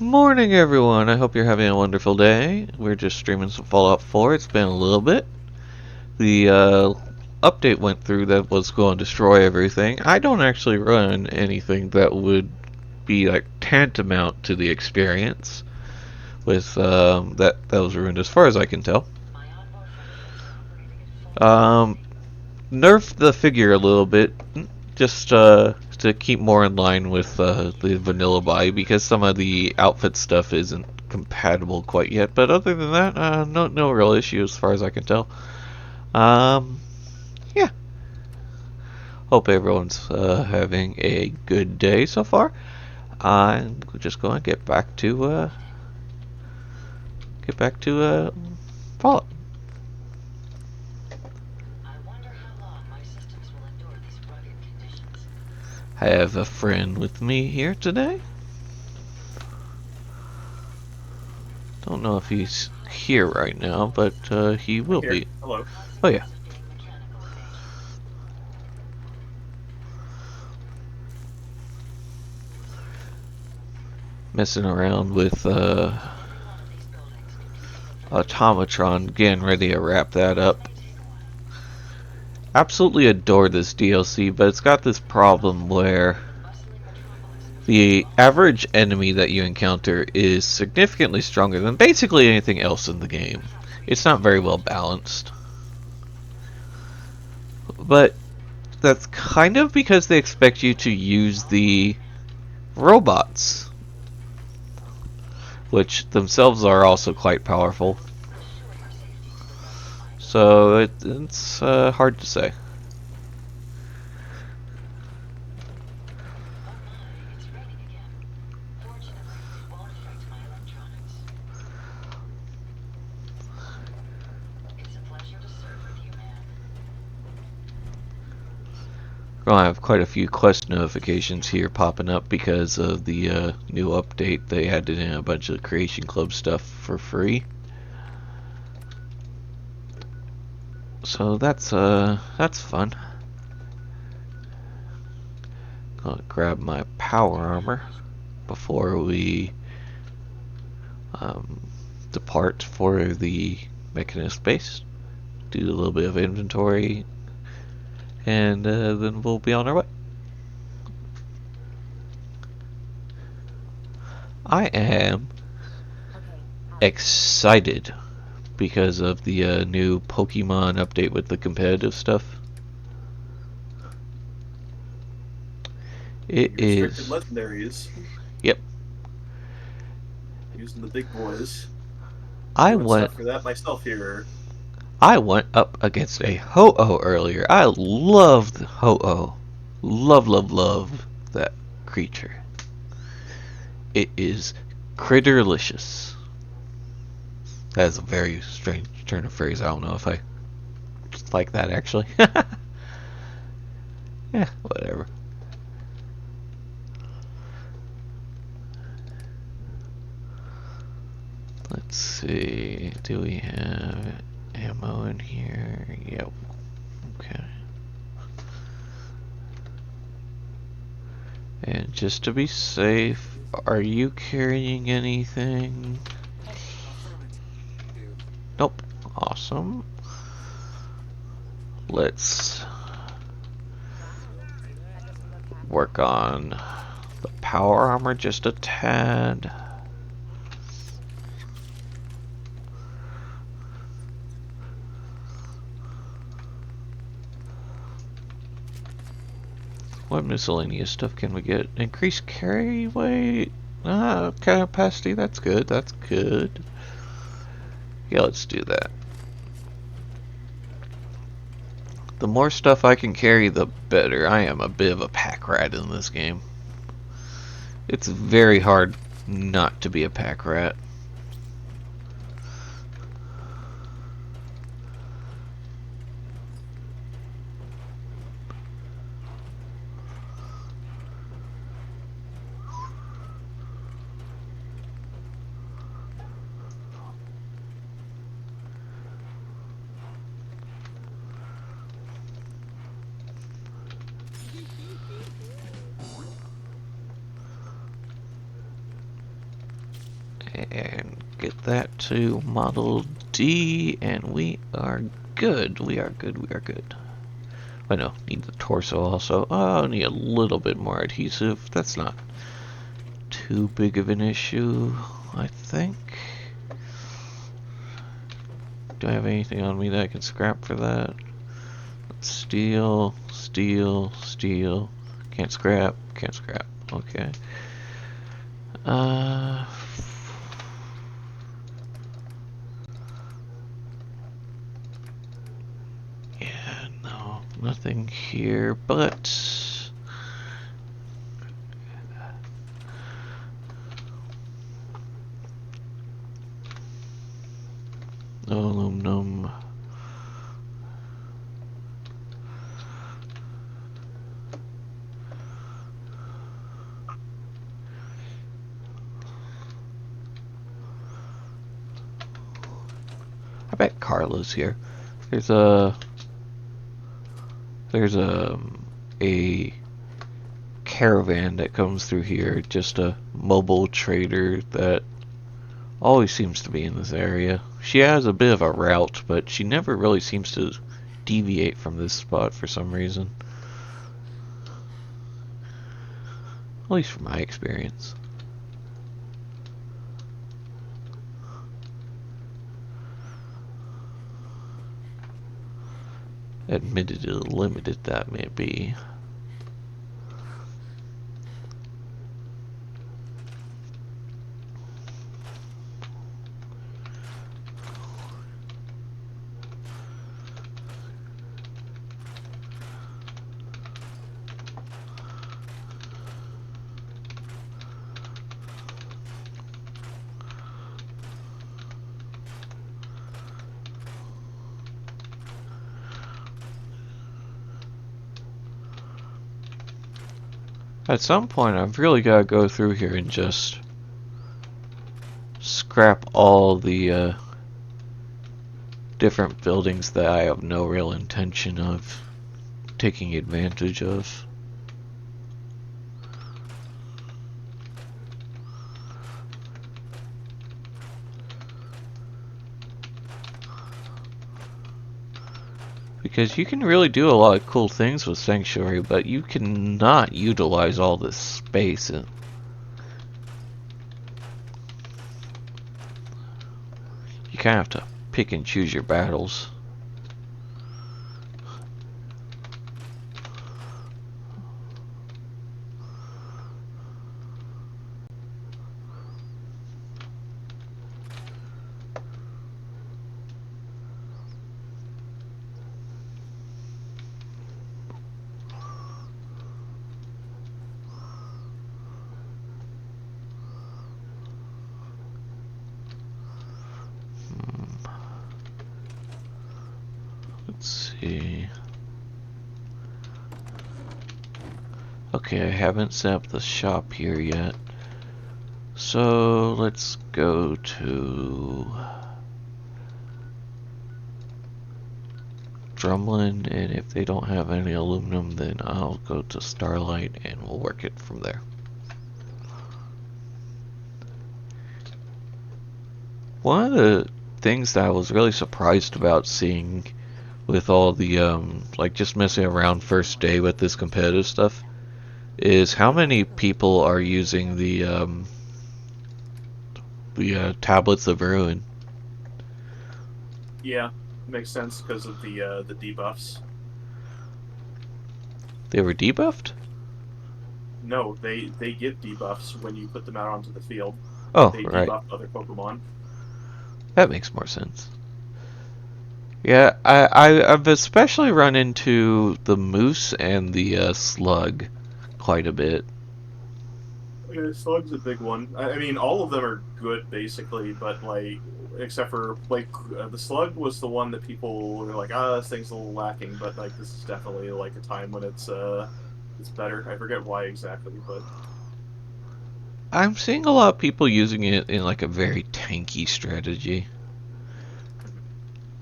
Morning, everyone. I hope you're having a wonderful day. We're just streaming some Fallout 4. It's been a little bit. The update went through that was going to destroy everything. I don't actually run anything that would be like tantamount to the experience with that was ruined as far as I can tell. Um, Nerfed the figure a little bit, just to keep more in line with the vanilla buy because some of the outfit stuff isn't compatible quite yet. But other than that, no real issue as far as I can tell. Um, yeah. Hope everyone's having a good day so far. I'm just going to get back to Fallout. I have a friend with me here today. Don't know if he's here right now, but he will be. Hello. Oh yeah. Messing around with Automatron, getting ready to wrap that up. Absolutely adore this DLC, but it's got this problem where the average enemy that you encounter is significantly stronger than basically anything else in the game. It's not very well balanced. But that's kind of because they expect you to use the robots, which themselves are also quite powerful. So it's hard to say. I have quite a few quest notifications here popping up because of the new update. They added in a bunch of Creation Club stuff for free. So that's fun. Gonna grab my power armor before we depart for the Mechanist base. Do a little bit of inventory, and then we'll be on our way. I am excited because of the new Pokemon update with the competitive stuff. It Restricted is. legendaries. Yep. Using the big boys. I Doing went stuff for that myself here. I went up against a Ho-Oh earlier. I loved Ho-Oh. Love that creature. It is critterlicious. That is a very strange turn of phrase. I don't know if I like that actually. Yeah, whatever. Let's see. Do we have ammo in here? Yep. Okay. And just to be safe, are you carrying anything? Nope. Awesome. Let's work on the power armor just a tad. What miscellaneous stuff can we get? Increased carry weight? Capacity, that's good, that's good. Yeah, let's do that. The more stuff I can carry, the better. I am a bit of a pack rat in this game. It's very hard not to be a pack rat. that to Model D, and we are good. We are good. We are good. I know, need the torso also. Oh, need a little bit more adhesive. That's not too big of an issue, I think. Do I have anything on me that I can scrap for that? Steel, steel, steel. Can't scrap, can't scrap. Okay. Uh, yeah, no, nothing here, but no aluminum. I bet Carla's here. There's a there's a caravan that comes through here, just a mobile trader that always seems to be in this area. She has a bit of a route, but she never really seems to deviate from this spot for some reason. At least from my experience. Admittedly limited that may be. At some point, I've really got to go through here and just scrap all the different buildings that I have no real intention of taking advantage of. Because you can really do a lot of cool things with Sanctuary, but you cannot utilize all this space. You kind of have to pick and choose your battles. Let's see. Okay, I haven't set up the shop here yet. So let's go to Drumlin, and if they don't have any aluminum, then I'll go to Starlight and we'll work it from there. One of the things that I was really surprised about seeing with all the like just messing around first day with this competitive stuff is how many people are using the tablets of ruin. Yeah, makes sense because of the debuffs. They were debuffed? No, they give debuffs when you put them out onto the field. Oh, They right. debuff other Pokemon. That makes more sense. Yeah, I've especially run into the moose and the slug quite a bit. Yeah, Slug's a big one. I mean, all of them are good basically, but like, except for like the Slug was the one that people were like, ah, this thing's a little lacking. But like, this is definitely like a time when it's better. I forget why exactly, but I'm seeing a lot of people using it in like a very tanky strategy.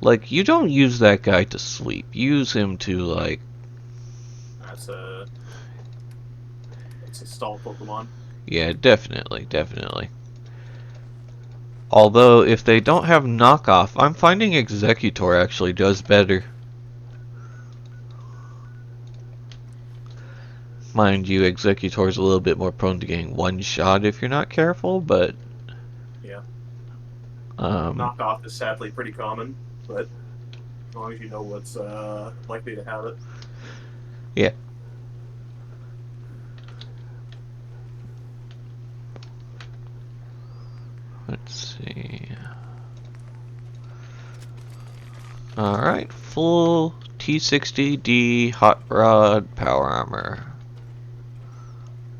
Like, you don't use that guy to sleep. Use him to like, that's a stall Pokemon. yeah, definitely, definitely. Although, if they don't have knockoff, I'm finding Executor actually does better. Mind you, Executor's a little bit more prone to getting one shot if you're not careful, but Yeah. um, Knockoff is sadly pretty common, but as long as you know what's likely to have it. yeah. Let's see. Alright, full T60D hot rod power armor.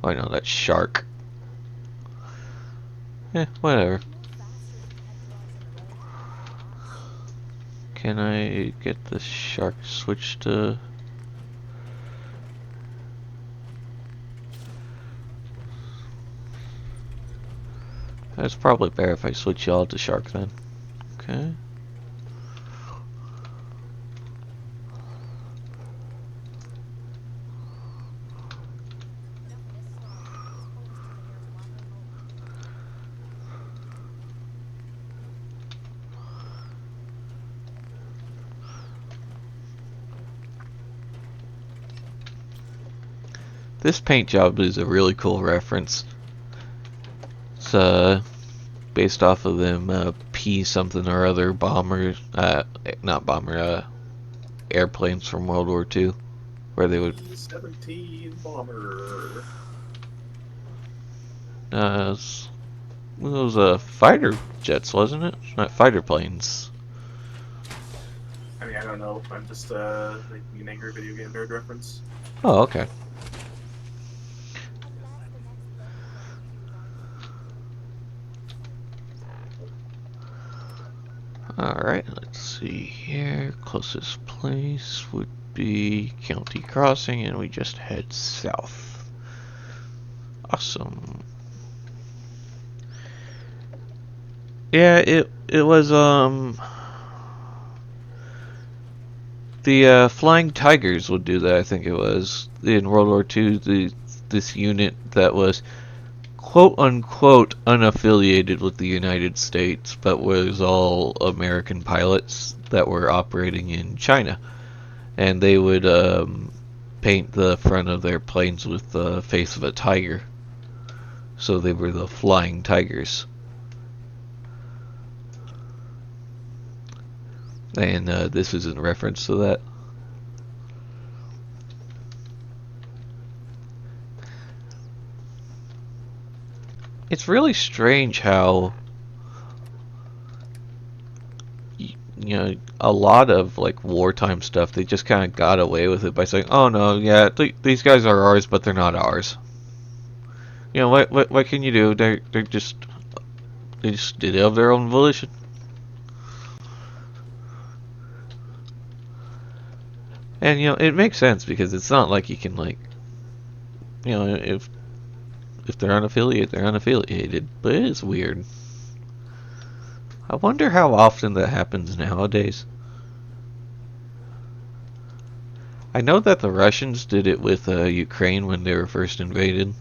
Oh, I know that's shark. Whatever. Can I get the shark switched to... That's probably better if I switch y'all to shark then. Okay. This paint job is a really cool reference. It's based off of them P something or other bombers, not bomber, airplanes from World War II, where they would B-17 bomber. uh, it was fighter jets, wasn't it? Not fighter planes. I mean, I don't know. I'm just making an angry video game nerd reference. Oh, okay. Alright, let's see here. Closest place would be County Crossing, and we just head south. Awesome. Yeah, it was the Flying Tigers would do that. I think it was in World War II. This unit that was quote unquote unaffiliated with the United States, but was all American pilots that were operating in China, and they would paint the front of their planes with the face of a tiger. So they were the Flying Tigers. And this is in reference to that. It's really strange how you know a lot of like wartime stuff they just kind of got away with it by saying, "Oh no, yeah, these guys are ours, but they're not ours." You know what can you do? They just did it of their own volition. And it makes sense because it's not like you can like if they're unaffiliated, they're unaffiliated. But it is weird. I wonder how often that happens nowadays. I know that the Russians did it with Ukraine when they were first invaded.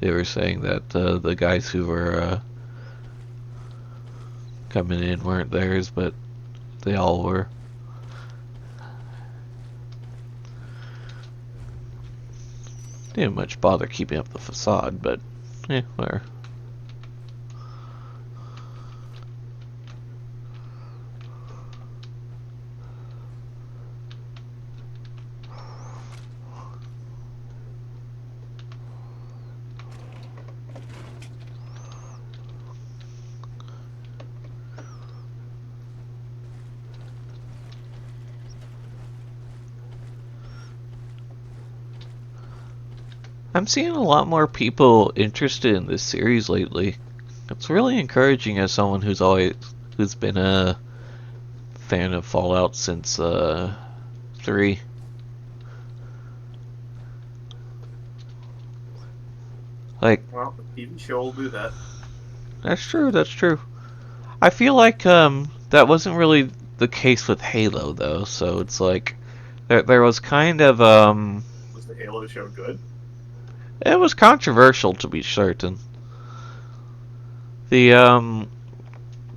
They were saying that the guys who were coming in weren't theirs, but they all were. Didn't much bother keeping up the facade, but whatever. I'm seeing a lot more people interested in this series lately. It's really encouraging as someone who's been a fan of Fallout since 3. Like, Well, the TV show will do that. that's true, that's true. I feel like that wasn't really the case with Halo though, so it's like there was kind of Was the Halo show good? it was controversial to be certain. The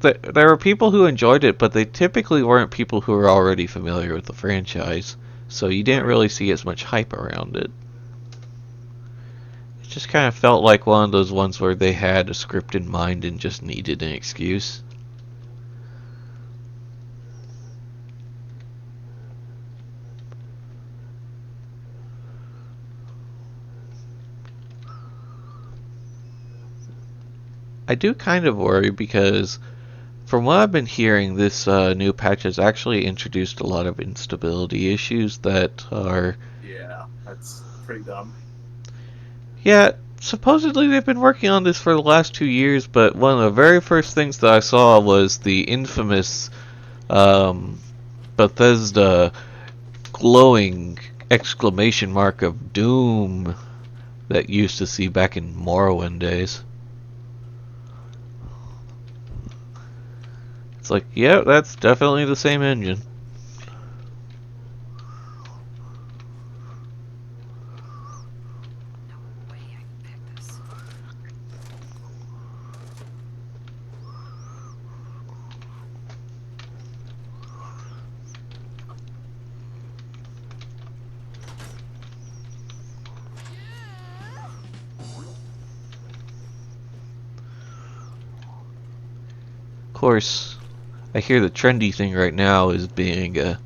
there were people who enjoyed it, but they typically weren't people who were already familiar with the franchise, so you didn't Right. really see as much hype around it. It just kind of felt like one of those ones where they had a script in mind and just needed an excuse. I do kind of worry because, from what I've been hearing, this new patch has actually introduced a lot of instability issues that are. Yeah, that's pretty dumb. Yeah, supposedly they've been working on this for the last 2 years, but one of the very first things that I saw was the infamous um, Bethesda glowing exclamation mark of doom that you used to see back in Morrowind days. It's like, yeah, that's definitely the same engine. Of course, I hear the trendy thing right now is being a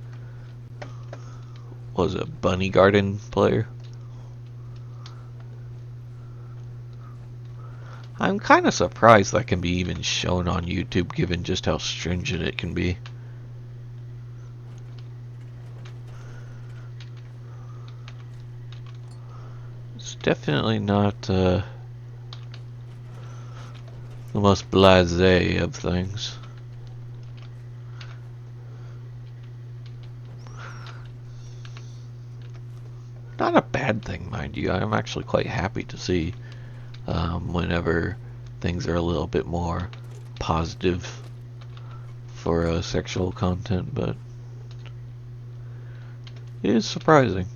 bunny garden player. I'm kind of surprised that can be even shown on YouTube, given just how stringent it can be. It's definitely not the most blasé of things. Not a bad thing, mind you. I'm actually quite happy to see whenever things are a little bit more positive for sexual content, but it is surprising.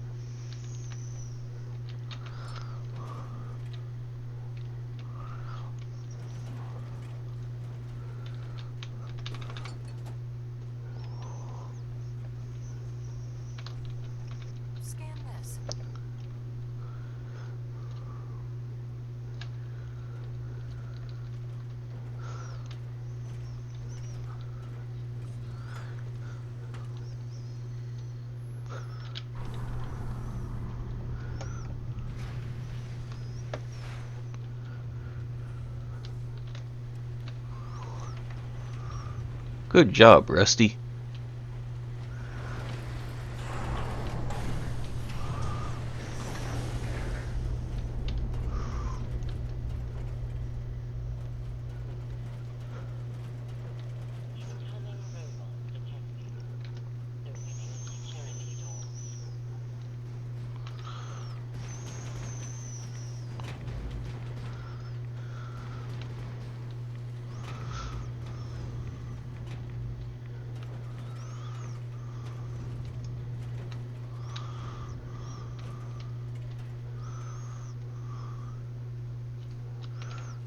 Good job, Rusty.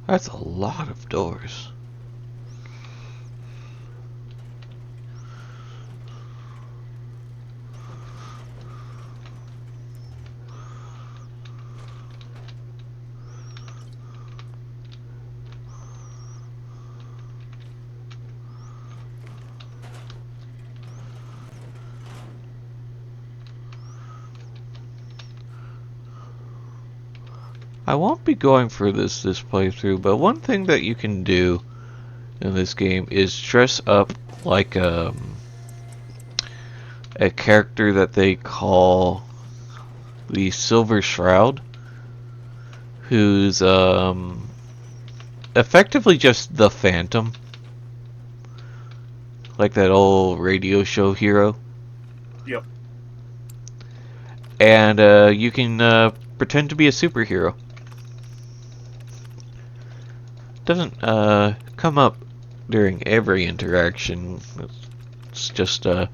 That's a lot of doors. I won't be going for this playthrough, but one thing that you can do in this game is dress up like a character that they call the Silver Shroud, who's effectively just the Phantom, like that old radio show hero. Yep. And you can pretend to be a superhero. Doesn't come up during every interaction. It's just it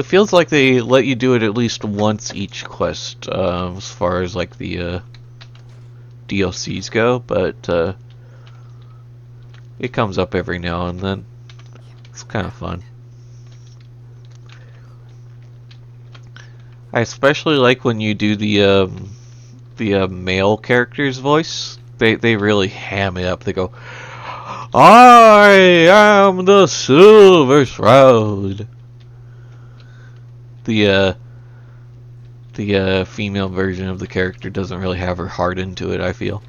feels like they let you do it at least once each quest, as far as like the DLCs go. But It comes up every now and then. It's kind of fun. I especially like when you do the male character's voice. They really ham it up. They go, "I am the Silver Shroud." The uh, the female version of the character doesn't really have her heart into it, I feel.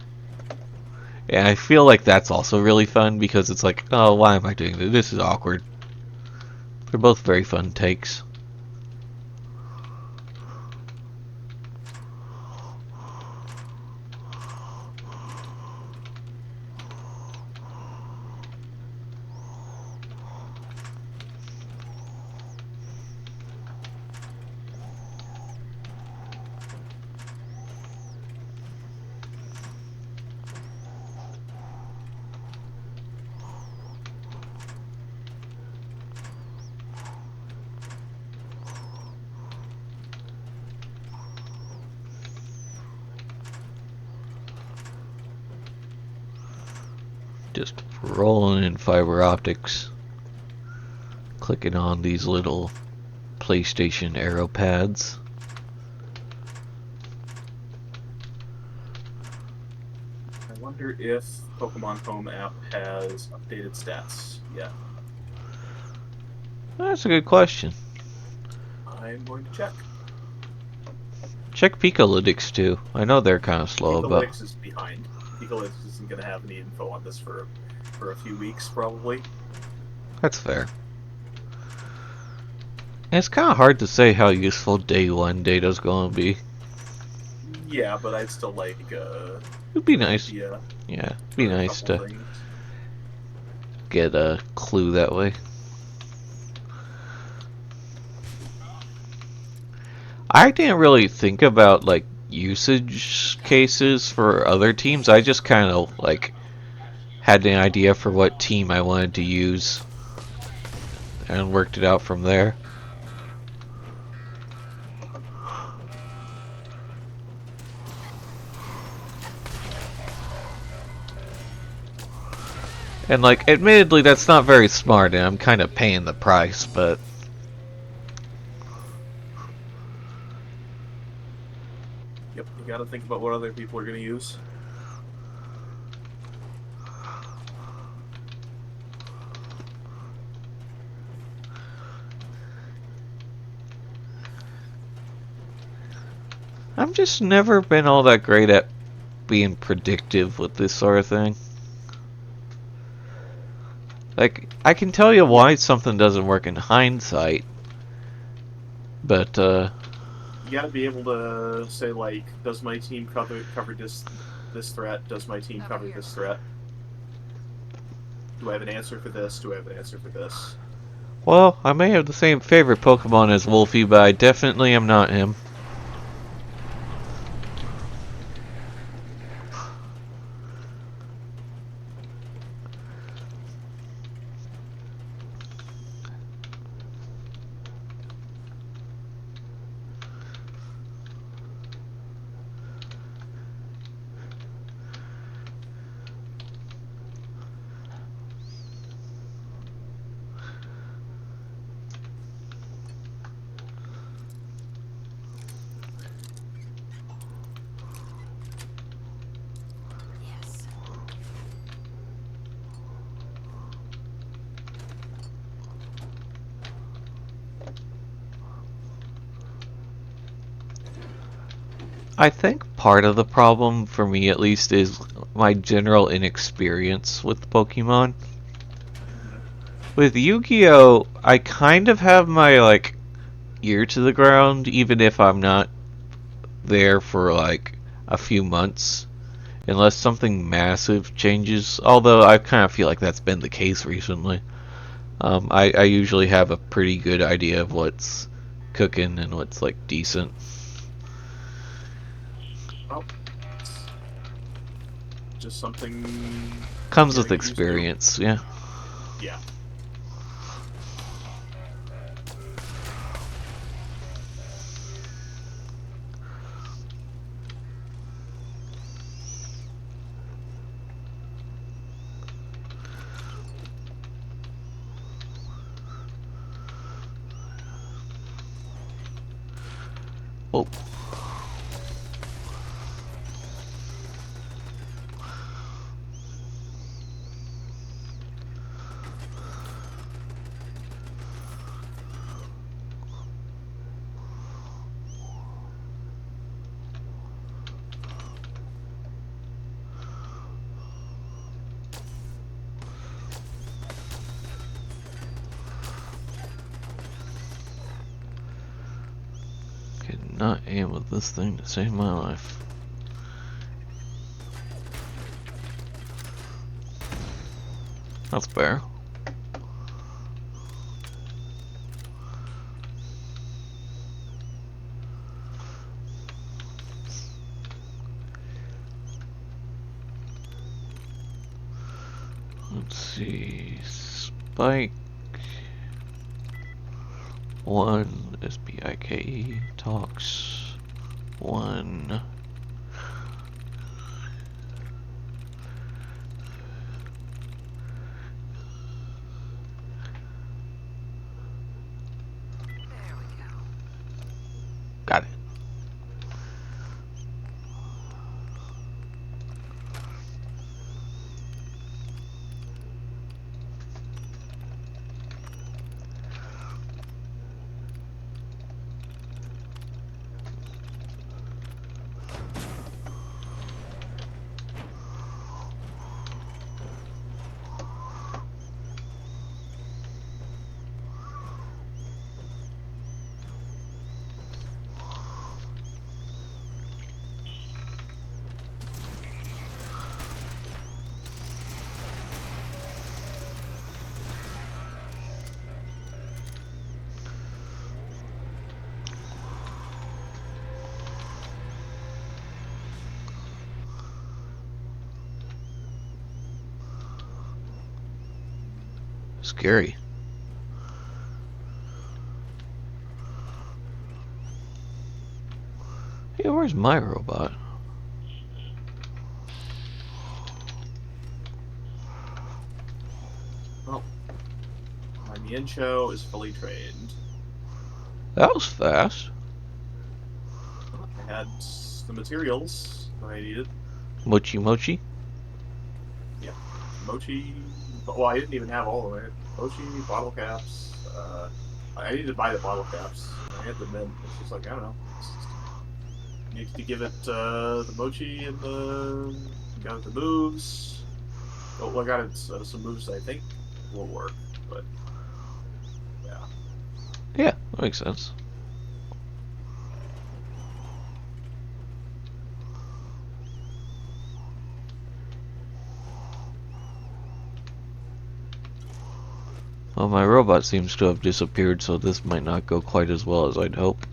And I feel like that's also really fun because it's like, oh, why am I doing this? This is awkward. They're both very fun takes. Just rolling in fiber optics. Clicking on these little PlayStation arrow pads. I wonder if Pokemon Home app has updated stats yet. That's a good question. I'm going to check. Check Picolytics too. I know they're kind of slow about. Picolytics is behind. Picolytics isn't going to have any info on this for a few weeks, probably. That's fair. It's kind of hard to say how useful day one data's going to be. Yeah, but I'd still like It'd be an nice. idea Yeah, it'd be for a nice couple to things. get a clue that way. I didn't really think about like usage cases for other teams. I just kind of like had an idea for what team I wanted to use and worked it out from there. And like admittedly that's not very smart and I'm kind of paying the price, but Yep, you got to think about what other people are going to use. I've just never been all that great at being predictive with this sort of thing. Like, I can tell you Yeah, why something doesn't work in hindsight, but, you got to be able to say like, does my team cover this threat? Does my team cover this threat? Do I have an answer for this? Do I have an answer for this? well, I may have the same favorite Pokemon as Wolfie, but I definitely am not him. I think part of the problem, for me at least, is my general inexperience with Pokemon. Mhm. With Yu-Gi-Oh, I kind of have my, like, ear to the ground, even if I'm not there for, like, a few months. Unless something massive changes, although I kind of feel like that's been the case recently. I usually have a pretty good idea of what's cooking and what's, like, decent. Well, it's just something Comes you're with gonna get used to. experience, yeah. Yeah. Oh. Cannot aim with this thing to save my life. That's fair. Let's see. Spike. 1 SPIKE talks 1. Got it. Scary. Hey, where's my robot? Well, my Miencho is fully trained. That was fast. I had the materials that I needed. Mochi mochi. Yeah, mochi. Well, I didn't even have all of it. Mochi, bottle caps. I needed to buy the bottle caps. I had the mint. It's just like I don't know. You need to give it the mochi and the got it the moves. Well, I got it some moves that I think will work, but yeah. Yeah, that makes sense. Well, my robot seems to have disappeared, so this might not go quite as well as I'd hope.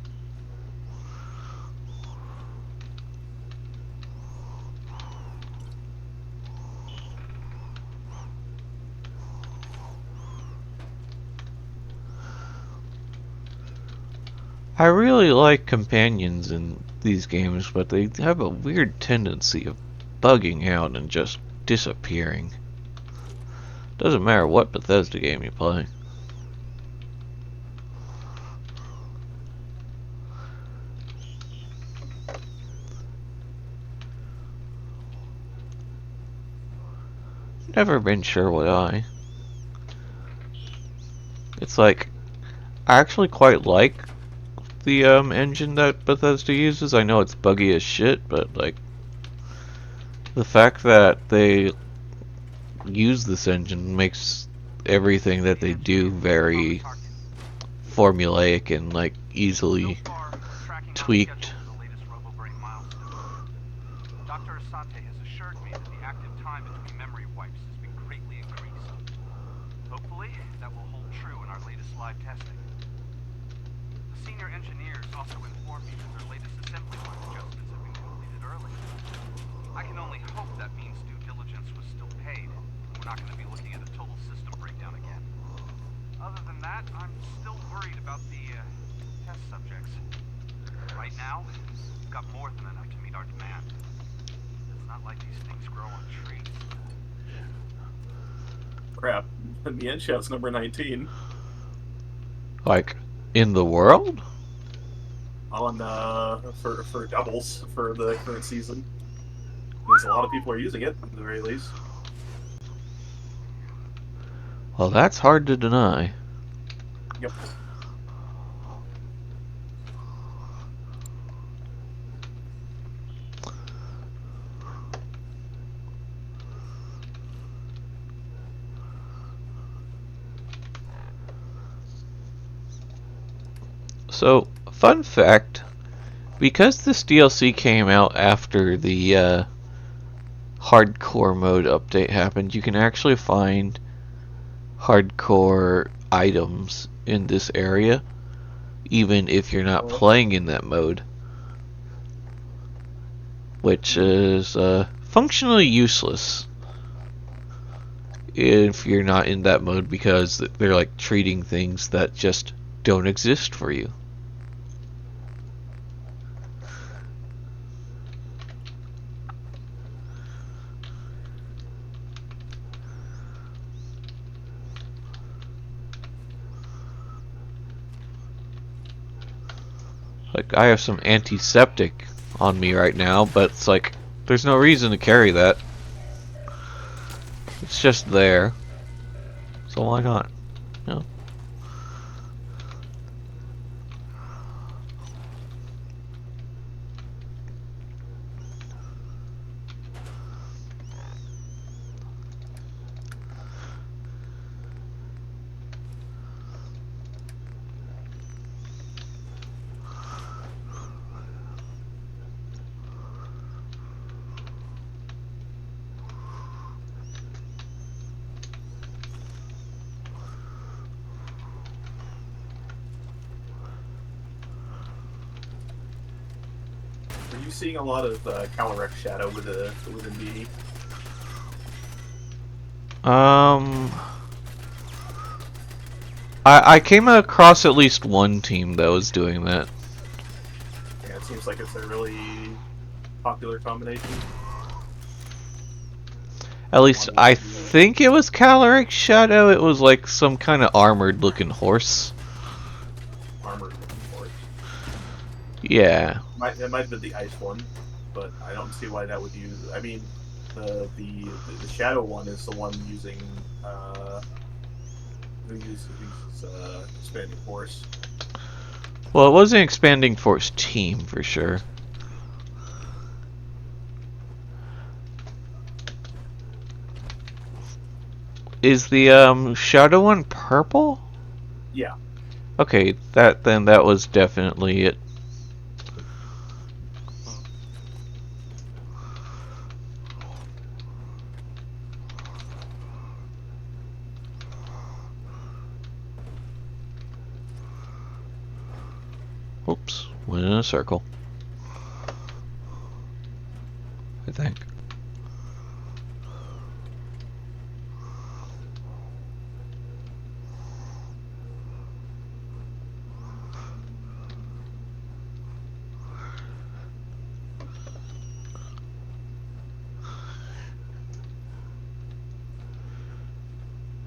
I really like companions in these games, but they have a weird tendency of bugging out and just disappearing. Doesn't matter what Bethesda game you play. Never been sure why. It's like, I actually quite like the engine that Bethesda uses. I know it's buggy as shit, but like, the fact that they use this engine makes everything that they do very formulaic and like easily tweaked. Dr. Asante has assured me that the active time between memory wipes has been greatly increased. Hopefully, that will hold true in our latest live testing. The senior engineers also informed me that their latest assembly line adjustments have been completed early. I can only hope that means due diligence was still paid, and we're not going to be looking at a total system breakdown again. Other than that, I'm still worried about the test subjects. Right now, we've got more than enough to meet our demand. It's not like these things grow on trees. Crap. The end shot's number 19. Like, in the world? on for doubles for the current season. Means a lot of people are using it at the very least. Well, that's hard to deny. Yep. So, fun fact, because this DLC came out after the hardcore mode update happened, you can actually find hardcore items in this area, even if you're not Oh, playing in that mode, which is functionally useless if you're not in that mode because they're like treating things that just don't exist for you. Like, I have some antiseptic on me right now, but it's like, there's no reason to carry that. It's just there. So why not? You know? are you seeing a lot of Calyrex shadow within BD? Um, I came across at least one team that was doing that. Yeah, it seems like it's a really popular combination. At least One I would be think it was Caloric Shadow. It was like some kind of armored looking horse. armored looking horse. Yeah. It might have been the ice one, but I don't see why that would use. I mean, the shadow one is the one using who uses expanding force. Well, it was an Expanding Force team for sure. Is the Shadow one purple? Yeah. Okay, that was definitely it. Oops, went in a circle. I think.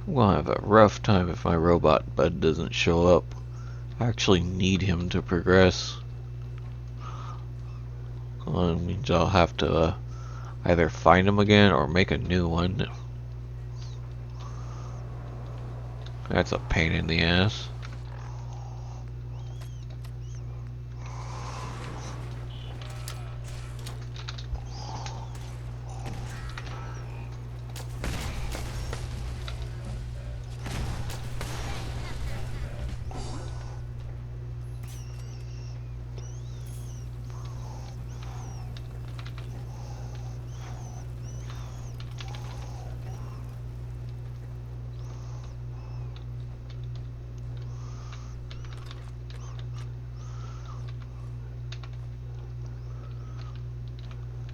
I'm gonna have a rough time if my robot bud doesn't show up. I actually need him to progress. Well, that means I'll have to either find him again or make a new one. That's a pain in the ass.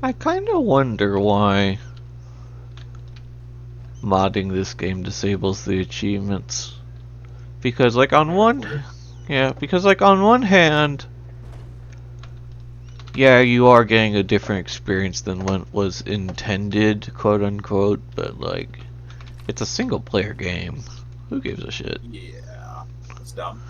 I kinda wonder why modding this game disables the achievements. Because like on Yeah, that's one weird. yeah, because like on one hand, yeah, you are getting a different experience than what was intended, quote unquote, but like it's a single player game. Who gives a shit? Yeah, that's dumb.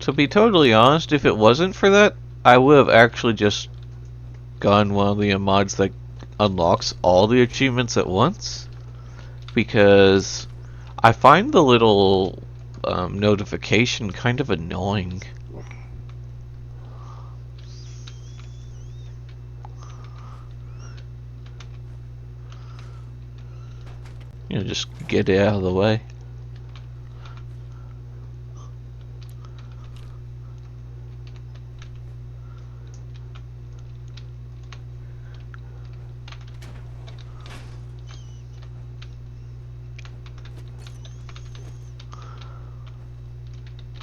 To be totally honest, if it wasn't for that, I would have actually just gone one of the mods that unlocks all the achievements at once, because I find the little notification kind of annoying. You know, just get it out of the way.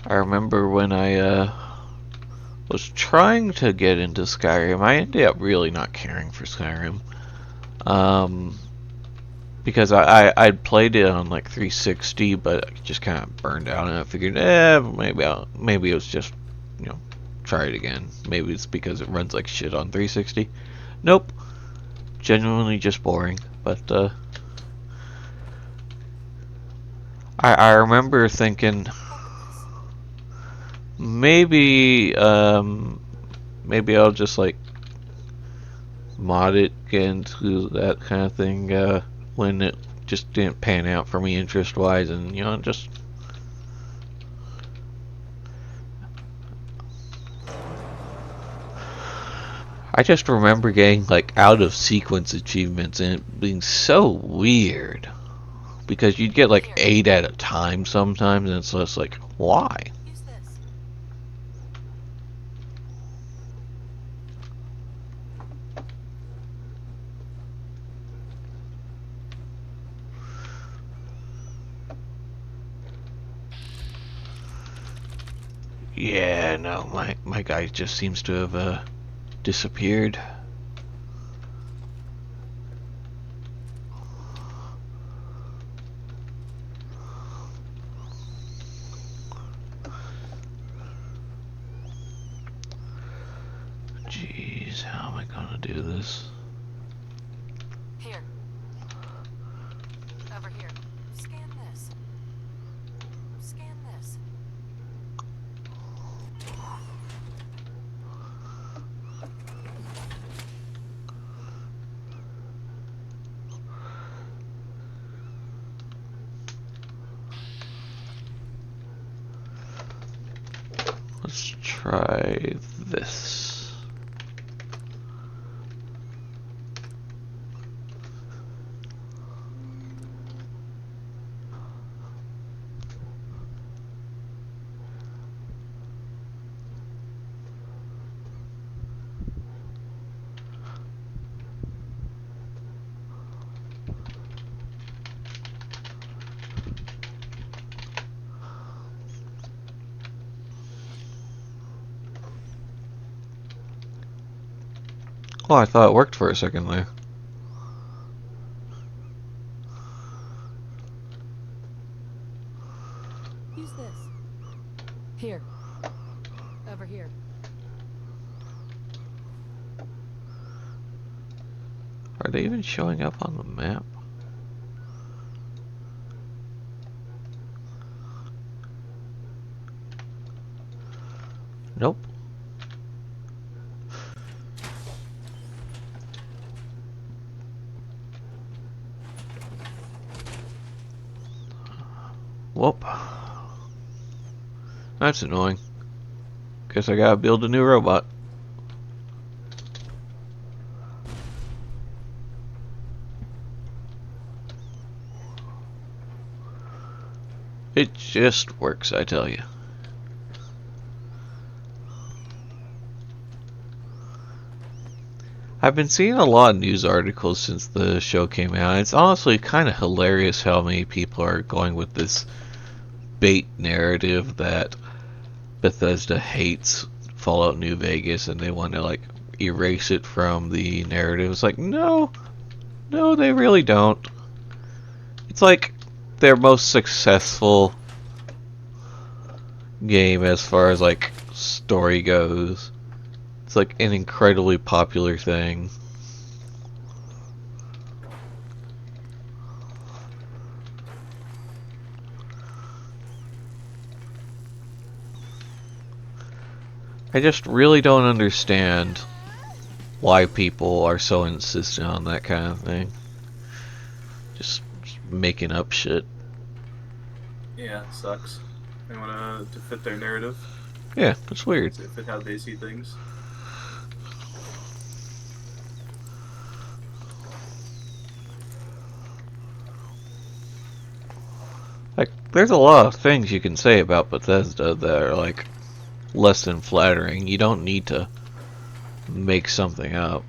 I remember when I was trying to get into Skyrim, I ended up really not caring for Skyrim. Because I'd played it on like 360, but I just kind of burned out, and I figured, maybe it was just, you know, try it again. Maybe it's because it runs like shit on 360. Nope, genuinely just boring. But I remember thinking maybe I'll just like mod it, get into that kind of thing when it just didn't pan out for me interest wise, and you know, just I just remember getting like out of sequence achievements and it being so weird because you'd get like 8 at a time sometimes, and it's just like, why? Yeah, no, my guy just seems to have disappeared. Jeez, how am I gonna do this? Here. Over here. Scan this. Scan this. Let's try this. Oh, I thought it worked for a second there. Use this. Here. Over here. Are they even showing up on the map? Nope. Whoop. That's annoying. Guess I gotta build a new robot. It just works, I tell you. I've been seeing a lot of news articles since the show came out. It's honestly kind of hilarious how many people are going with this bait narrative that Bethesda hates Fallout New Vegas and they want to like erase it from the narrative. It's like, no, they really don't. It's like their most successful game as far as like story goes. It's like an incredibly popular thing. I just really don't understand why people are so insistent on that kind of thing. Just making up shit. Yeah, sucks. They want to fit their narrative, Yeah, it's weird. fit how they see things. Like, there's a lot of things you can say about Bethesda that are, like, less than flattering. You don't need to make something up.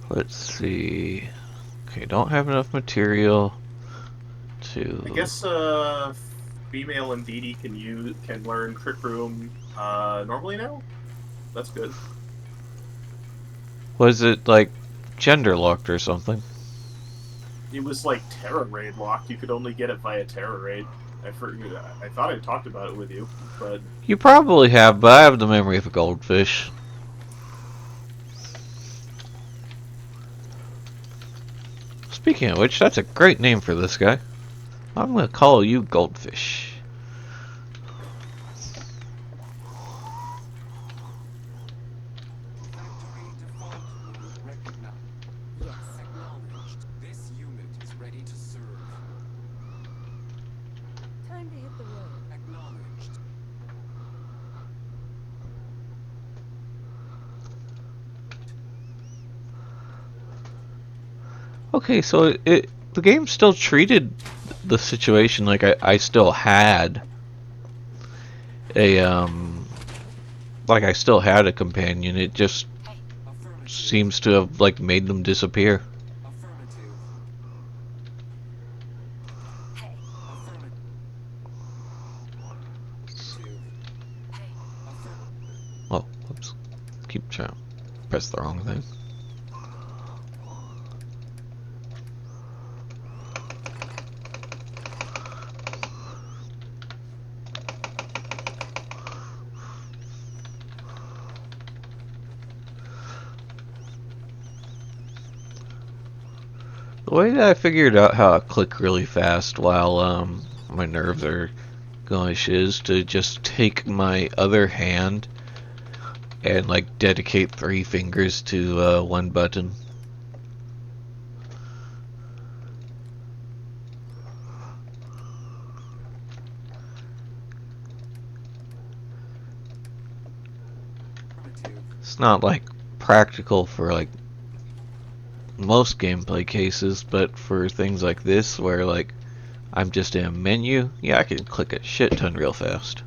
Let's see. Okay, don't have enough material I to... guess female and Dee Dee can learn Trick Room normally now. That's good. Was it, like, gender locked or something? It was like Terra Raid locked. You could only get it via Terra Raid. I thought I talked about it with you, but You probably have, but I have the memory of a goldfish. Speaking of which, that's a great name for this guy. I'm gonna call you Goldfish. Factory default mode recognized. Yes. Acknowledged. This unit is ready to serve. Time to hit the road. Acknowledged. Okay, so the game still treated the situation like I still had a like I still had a companion. It just Hey. Affirmative. seems to have like made them disappear. Affirmative. Hey. Affirmative. Hey. Affirmative. Oh, whoops. Keep trying to press the wrong thing. The way that I figured out how to click really fast while my nerves are going is to just take my other hand and like dedicate 3 fingers to one button. Affirmative. It's not like practical for like most gameplay cases, but for things like this where like I'm just in a menu, yeah, I can click a shit ton real fast.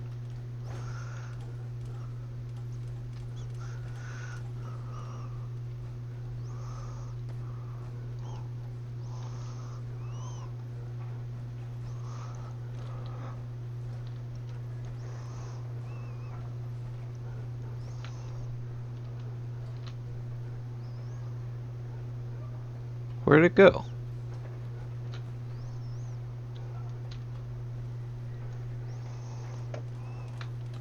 Where'd it go?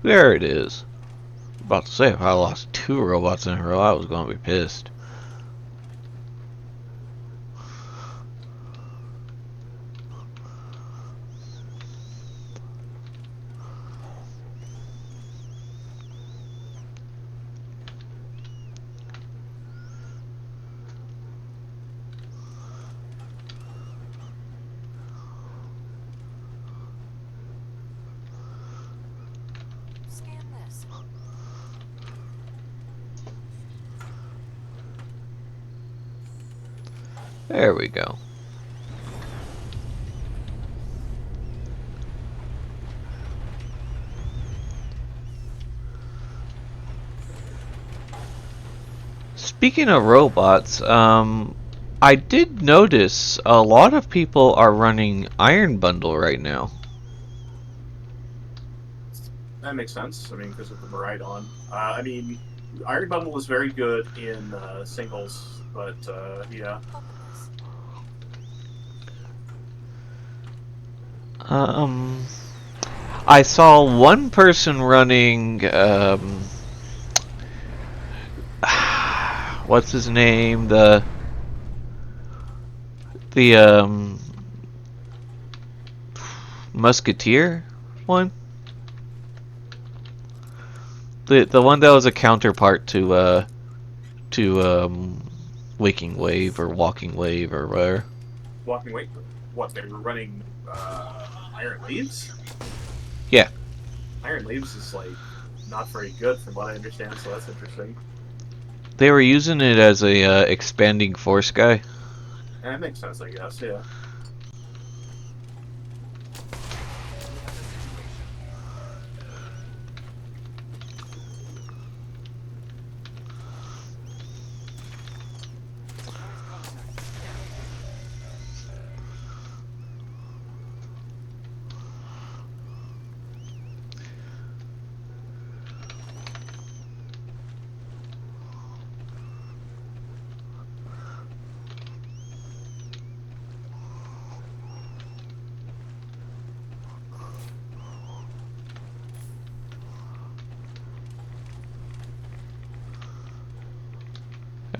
There it is. About to say, if I lost 2 robots in a row, I was going to be pissed. this. There we go. Speaking of robots, I did notice a lot of people are running Iron Bundle right now. That makes sense. I mean, because of the Maridon. I mean, Iron Bundle was very good in singles, but yeah. Open this. Um, I saw one person running, what's his name? The Musketeer one? The one that was a counterpart to Waking Wave or Walking Wave or whatever. Walking away. What, they were running Iron Leaves? Yeah, Iron Leaves is, like, not very good from what I understand, so that's interesting. they were using it as a expanding force guy. That makes sense, I guess, yeah. We have a situation. Surprise contact.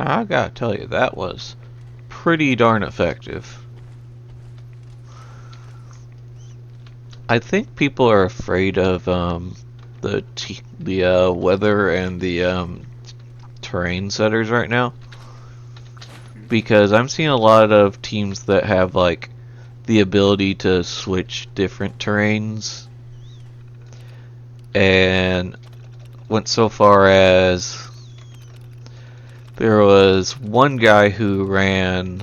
I gotta tell you, that was pretty darn effective. I think people are afraid of the weather and the terrain setters right now because I'm seeing a lot of teams that have like the ability to switch different terrains and went so far as there was one guy who ran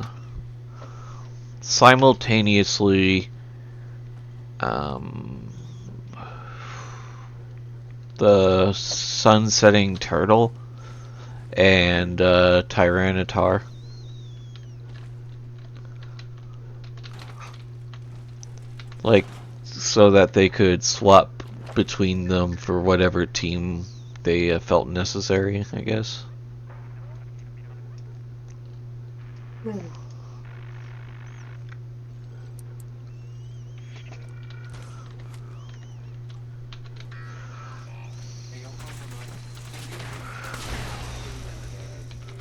simultaneously um, the sun setting turtle and Tyranitar. Like, so that they could swap between them for whatever team they felt necessary, I guess. AO compromised. Engaging target. Eliminated.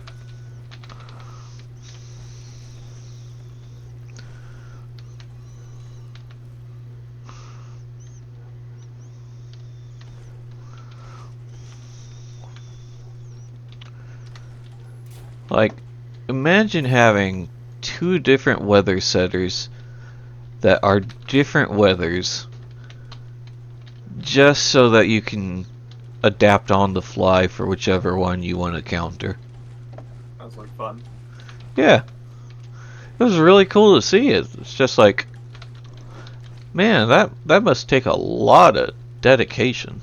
Like, imagine having two different weather setters that are different weathers just so that you can adapt on the fly for whichever one you want to counter. Sounds like fun. Yeah, it was really cool to see it. It's just like, man, that must take a lot of dedication.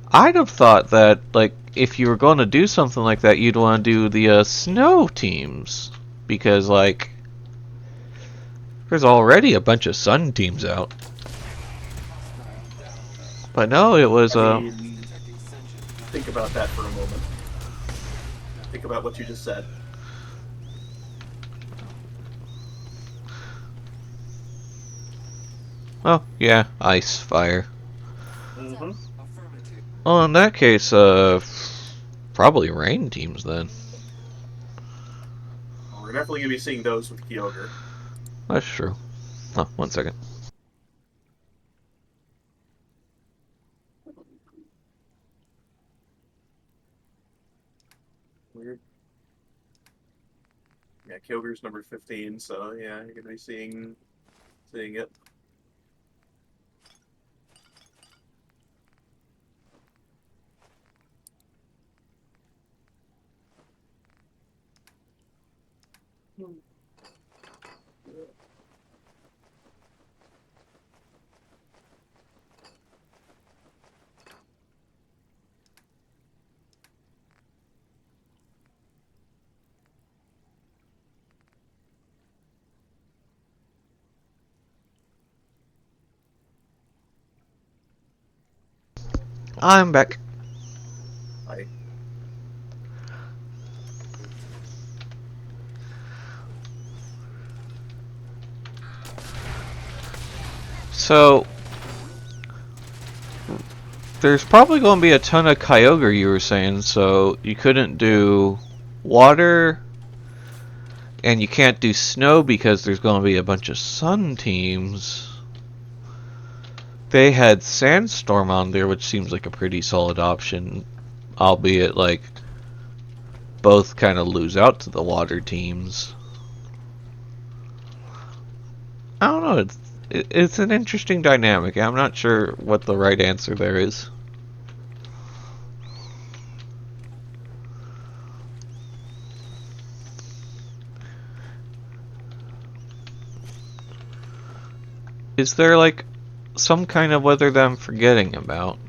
I'd have thought that, like, if you were going to do something like that, you'd want to do the snow teams. Because, like, there's already a bunch of sun teams out. Hostile down. But no, it was, I mean, Detecting sentient think life. about that for a moment. Think about what you just said. oh, yeah, ice, fire. Mm-hmm. Affirmative. Well, in that case, probably rain teams then. Well, we're definitely going to be seeing those with Kyogre. That's true. Oh, 1 second. Weird. Yeah, Kyogre's number 15, so yeah, you're going to be seeing it. I'm back. I So, there's probably going to be a ton of Kyogre, you were saying, so you couldn't do water, and you can't do snow because there's going to be a bunch of sun teams. They had Sandstorm on there, which seems like a pretty solid option, albeit like both kind of lose out to the water teams. I don't know. It's an interesting dynamic. I'm not sure what the right answer there is. Is there like some kind of weather that I'm forgetting about?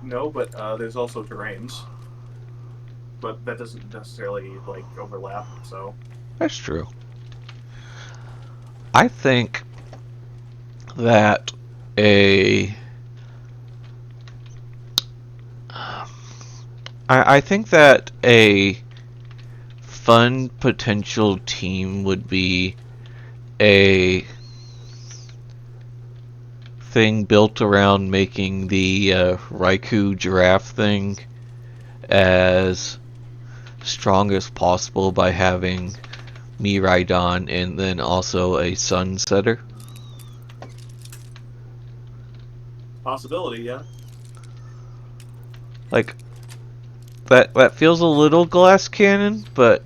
no, but there's also terrains, but that doesn't necessarily like overlap. So That's true. I think that a I think that a fun potential team would be a thing built around making the Raikou giraffe thing as strong as possible by having Miraidon and then also a Sunsetter. possibility, yeah. Like that feels a little glass cannon, but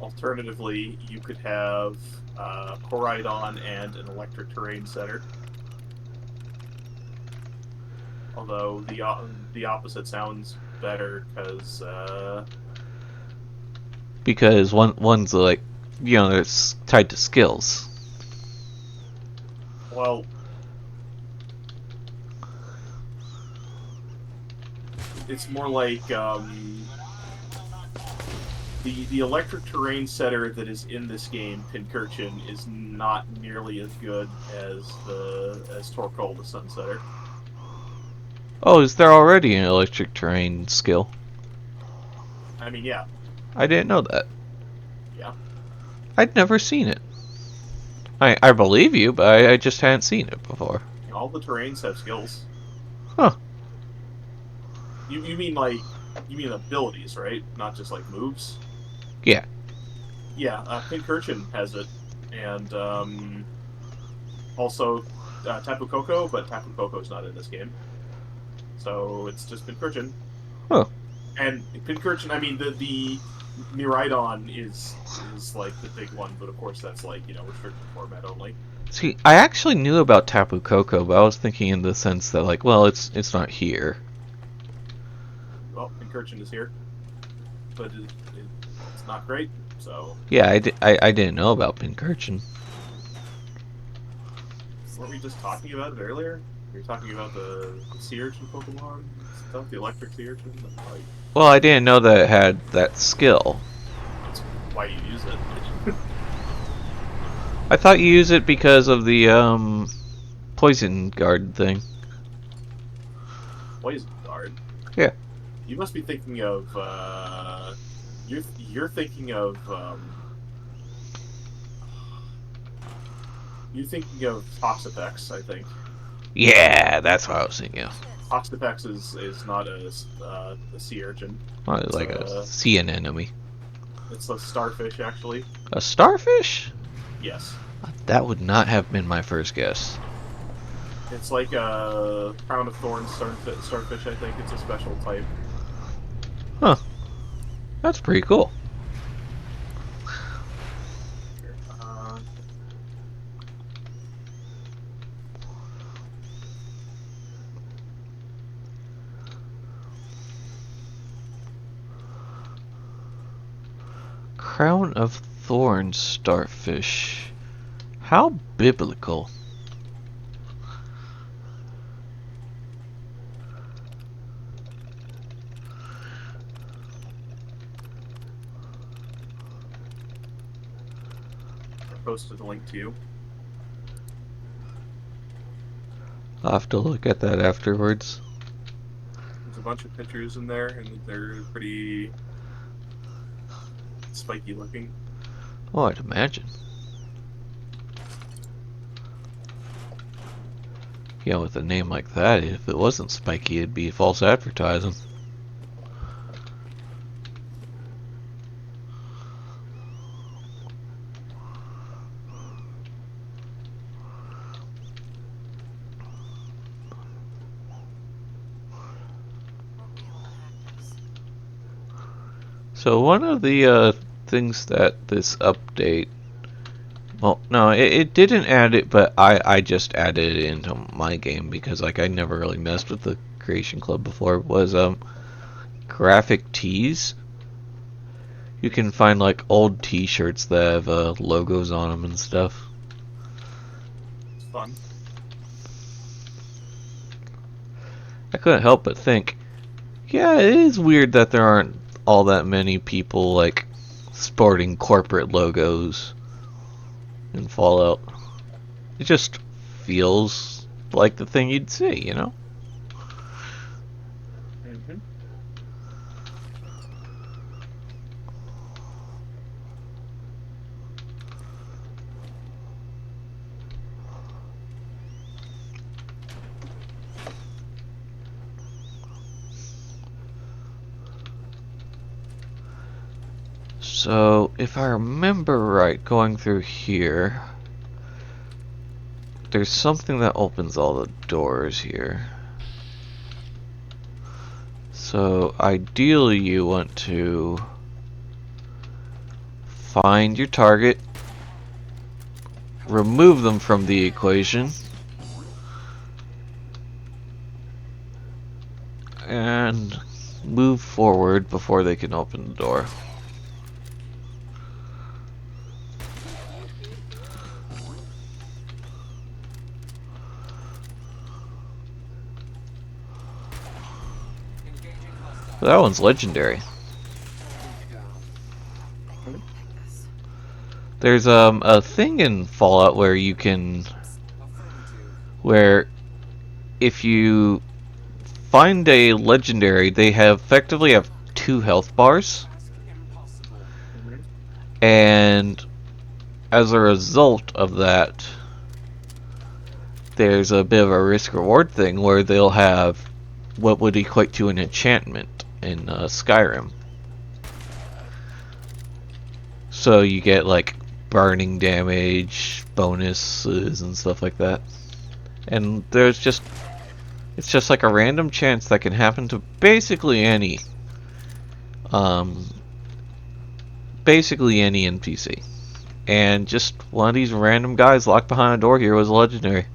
Alternatively, you could have Koraidon and an electric terrain setter. Although the opposite sounds better because because one's like it's tied to skills. well, it's more like the electric terrain setter that is in this game, Pincurchin, is not nearly as good as Torkoal the Sunsetter. Oh, is there already an electric terrain skill? I mean, yeah, I didn't know that. yeah. I'd never seen it. I believe you, but I just hadn't seen it before. All the terrains have skills. Huh. You mean like you mean abilities, right? Not just like moves. Yeah. Yeah, Pincurchin has it, and also Tapu Koko, but Tapu Koko's not in this game, so it's just Pincurchin. Huh. And Pincurchin, I mean the Miraidon is like the big one, but of course that's like restricted format only. See, I actually knew about Tapu Koko, but I was thinking in the sense that like, well, it's not here. Well, Pincurchin is here, but it's not great. So Yeah, I didn't know about Pincurchin. weren't we just talking about it earlier? We were talking about the sea urchin Pokemon stuff, the electric sea urchin, and like Well, I didn't know that it had that skill. that's why you use it. I thought you use it because of the poison guard thing. Poison Guard. Yeah. You must be thinking of you're thinking of you're thinking of Toxapex, I think. Yeah, that's what I was thinking of. Toxapex is not a sea urchin. Not It's like a a sea anemone. it's a starfish actually. A starfish? Yes. That would not have been my first guess. It's like a crown of thorns starfish, I think. It's a special type. Huh. That's pretty cool. Here, Crown of Thorns starfish. How biblical. I posted a link to you. I'll have to look at that afterwards. There's a bunch of pictures in there, and they're pretty spiky looking. Oh, I'd imagine. Yeah, with a name like that, if it wasn't spiky, it'd be false advertising. Won't be able to hack this. So one of the things that this update, well, no, it didn't add it, but I just added it into my game because like I never really messed with the Creation Club before. Was graphic tees. You can find like old T-shirts that have logos on them and stuff. It's fun. I couldn't help but think, yeah, it is weird that there aren't all that many people like sporting corporate logos in Fallout. It just feels like the thing you'd see, you know? Mm-hmm. So, if I remember right, going through here, there's something that opens all the doors here. So, ideally you want to find your target, remove them from the equation, and move forward before they can open the door. Engaging hostile. That one's legendary. Down. They couldn't pick this. There's a thing in Fallout where you can, Affirmative. where if you find a legendary, they have effectively have 2 health bars, Task impossible. Mm-hmm. and as a result of that, there's a bit of a risk reward thing where they'll have what would equate to an enchantment in Skyrim. So you get like burning damage bonuses and stuff like that. And it's just like a random chance that can happen to um basically any NPC. And just one of these random guys locked behind a door here was legendary.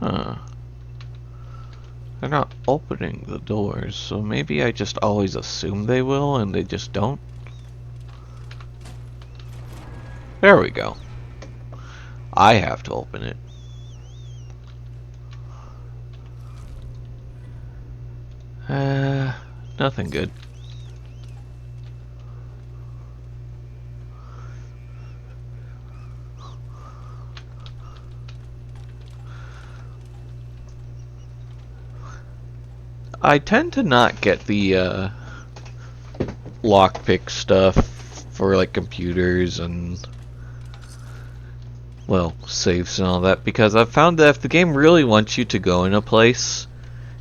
Huh. They're not opening the doors, so maybe I just always assume they will and they just don't. There we go. I have to open it. Nothing good. I tend to not get the lockpick stuff for like computers and well, saves and all that because I've found that if the game really wants you to go in a place,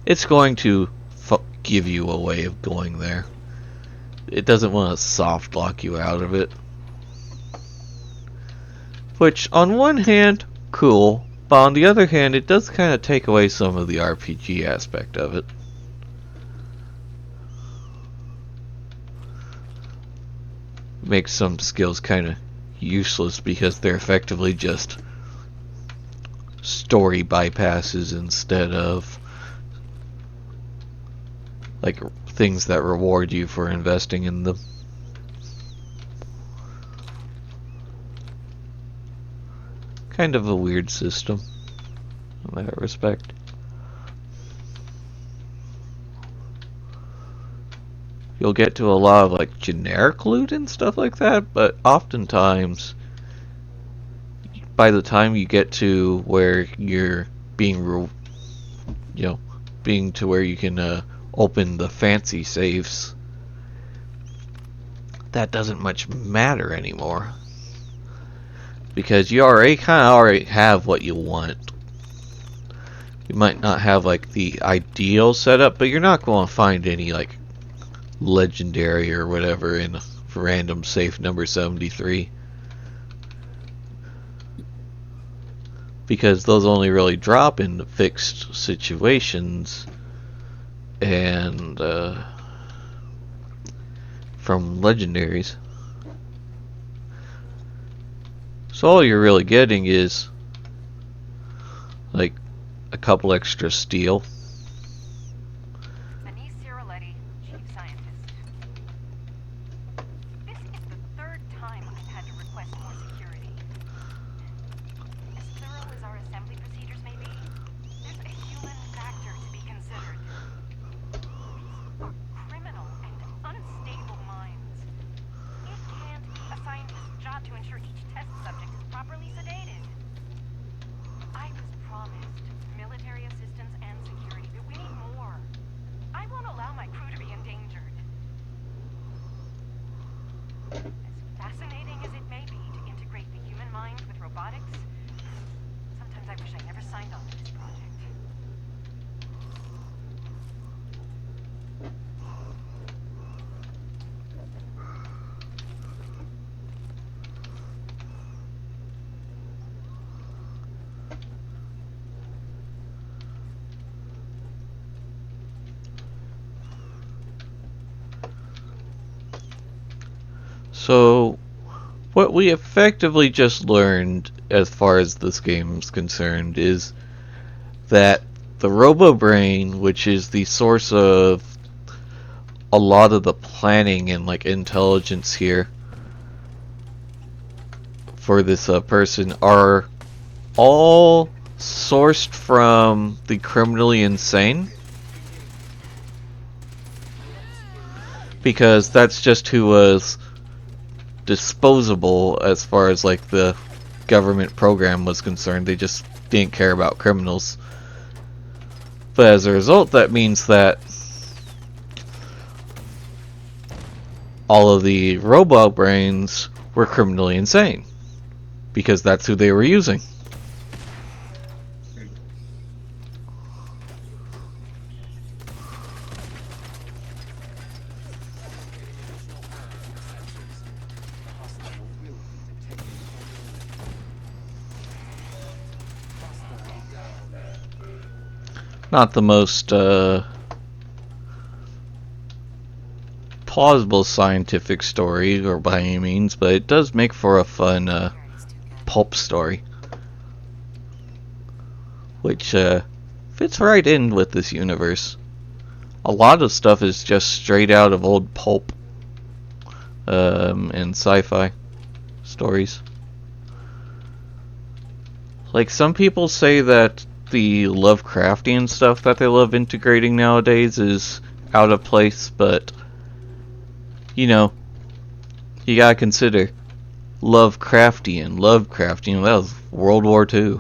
it's going to give you a way of going there. It doesn't want to soft lock you out of it. Which, on one hand, cool, but on the other hand, it does kind of take away some of the RPG aspect of it. Makes some skills kind of useless because they're effectively just story bypasses instead of like things that reward you for investing in them. Kind of a weird system in that respect. You'll get to a lot of like generic loot and stuff like that, but oftentimes by the time you get to where you're being being to where you can open the fancy safes, that doesn't much matter anymore, because you already have what you want. You might not have like the ideal setup, but you're not going to find any like legendary or whatever in random safe number 73, because those only really drop in fixed situations and from legendaries. So all you're really getting is like a couple extra steel. Chief Scientist. This is the third time I've had to request more security. As thorough as our assembly procedures may be, there's a human factor to be considered. These are criminal and unstable minds. It can't be a scientist's job to ensure each test subject is properly sedated. I was promised military assistance and security, but we need more. I won't allow my crew to be endangered. As fascinating as it may be to integrate the human mind with robotics, sometimes I wish I never signed on to this project. So what we effectively just learned as far as this game is concerned is that the robo-brain, which is the source of a lot of the planning and like intelligence here for this person, are all sourced from the criminally insane, because that's just who was disposable as far as like the government program was concerned. They just didn't care about criminals. But as a result, that means that all of the robot brains were criminally insane, because that's who they were using. Not the most plausible scientific story, or by any means, but it does make for a fun pulp story, which fits right in with this universe. A lot of stuff is just straight out of old pulp and sci-fi stories. Like, some people say that the Lovecraftian stuff that they love integrating nowadays is out of place, but you know, you gotta consider Lovecraftian, that was World War II.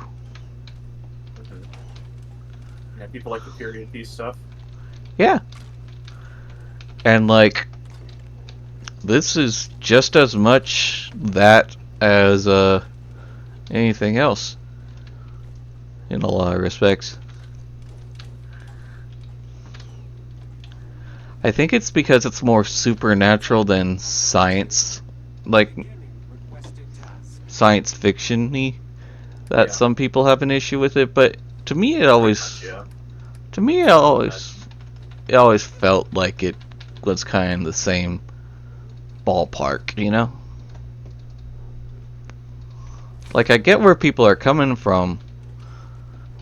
Yeah, people like the period piece stuff. Yeah. And like, this is just as much that as anything else in a lot of respects. I think it's because it's more supernatural than science, like science fiction-y, that some people have an issue with it. But to me, it always, it always felt like it was kind of in the same ballpark, you know? Like, I get where people are coming from,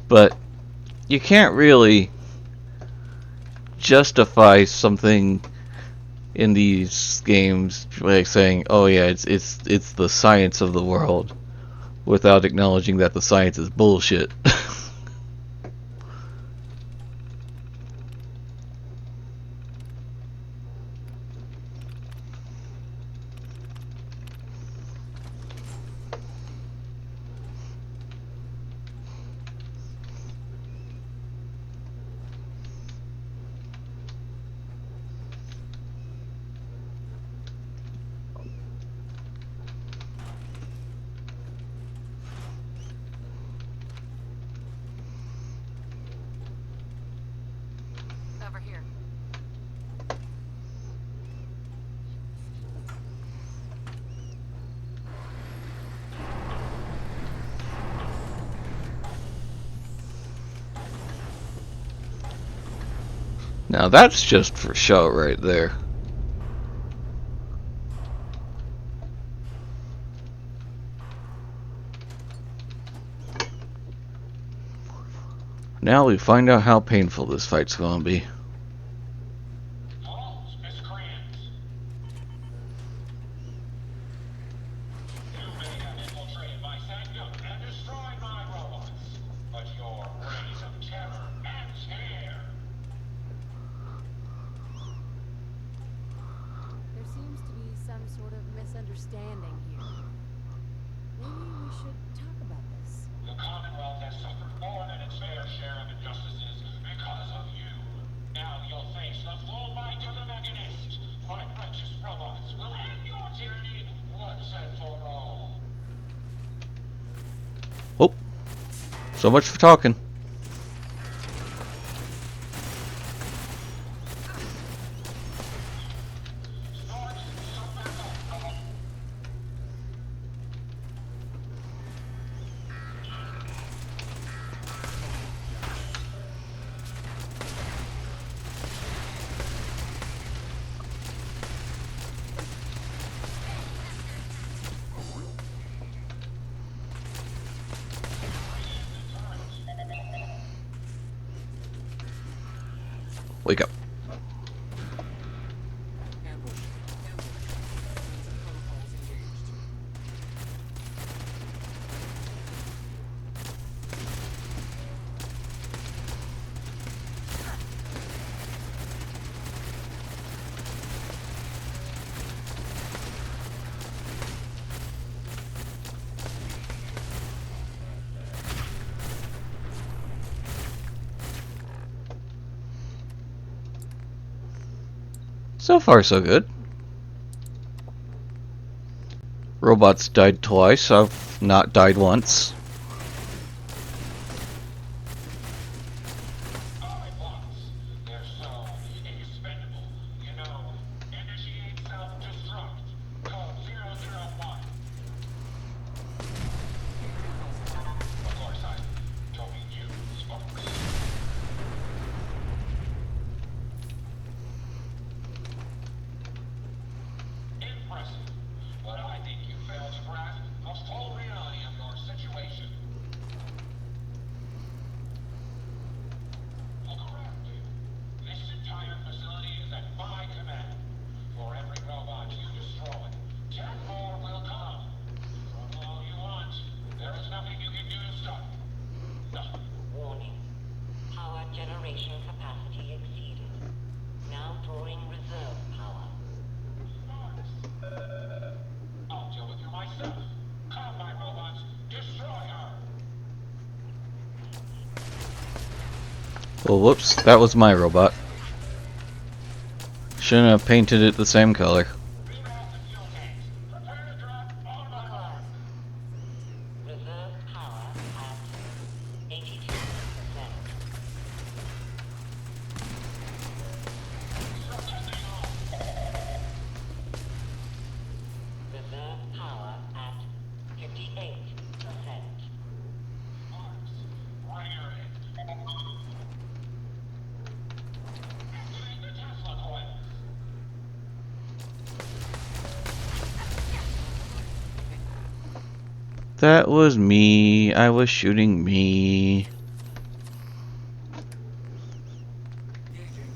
but you can't really justify something in these games, like saying, "Oh yeah, it's the science of the world," without acknowledging that the science is bullshit. Over here. Now that's just for show right there. Now we find out how painful this fight's gonna be. Hello, miscreants. You may have infiltrated my sanctum and destroyed my robots, but your reign of terror ends here. There seems to be some sort of misunderstanding here. Maybe we should talk about this. The Commonwealth has suffered more than its fair share of injustices because of you. Now you'll face the full might of the Mechanist. My righteous robots will end your tyranny once and for all. Oh, so much for talking. Snort, suck back up. Wake up. Ambush. Ambush. Defensive protocols engaged. So far, so good. Robots died twice. I've not died once. Autobots, they're so expendable. You know, initiate self-destruct. Code 001. Of course, I don't mean you, Sparks. Impressive. But I think you failed to grasp the full reality of your situation. Look around you. This entire facility is at my command. For every robot you destroy, 10 more will come. From all you want, there is nothing you can do to stop me. Nothing. Warning. Power generation capacity exceeded. Now drawing reserve power. I'll deal with you myself. Come, my robots, destroy her. Well, whoops, that was my robot. Shouldn't have painted it the same color. Read off the fuel tanks. Prepare to drop Automatron. Reserve power at 82%. Reserve power at 58%. Marks, bring her in. Activate the Tesla coils. That was me. I was shooting me. Engaging.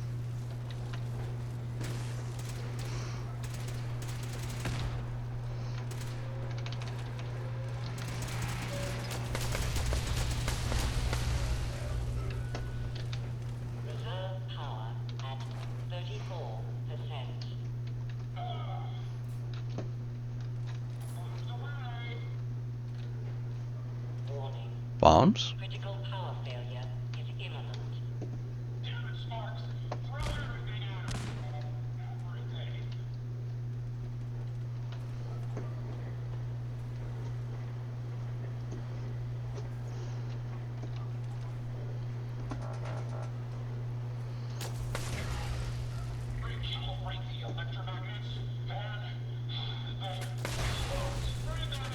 Bombs? Critical power failure is imminent. Damn it, Sparks! Throw everything at him! Everything! He will break the electromagnets, and the explosives bring them in!